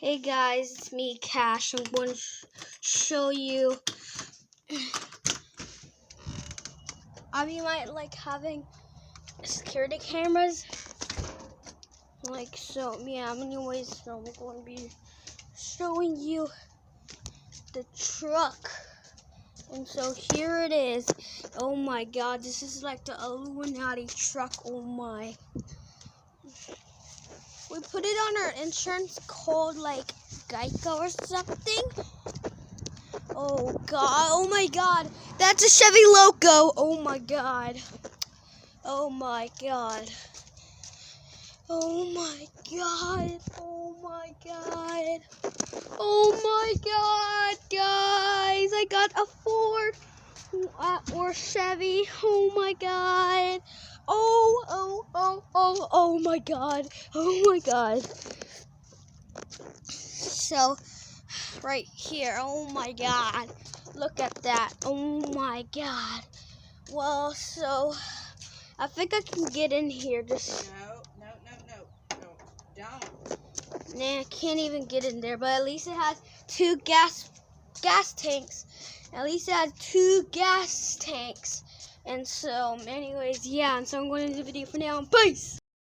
Hey guys, it's me, Cash. I'm going to show you. You might like having security cameras. Like so, yeah. Anyways, so I'm going to be showing you the truck. And so here it is. Oh my God, this is like the Illuminati truck. Oh my. We put it on our insurance called like Geico or something. Oh God, oh my God, that's a Chevy logo. Oh my God, oh my God, oh my God, oh my God, oh my God, guys, I got a Ford or Chevy. Oh my God, oh my God, oh my God. So right here, oh my God, look at that. Oh my God. Well, so I think I can get in here. Just No, don't. nah, I can't even get in there. But at least it has two gas tanks. At least it has two gas tanks. And so, anyways, yeah. And so I'm going to end the video for now. Peace.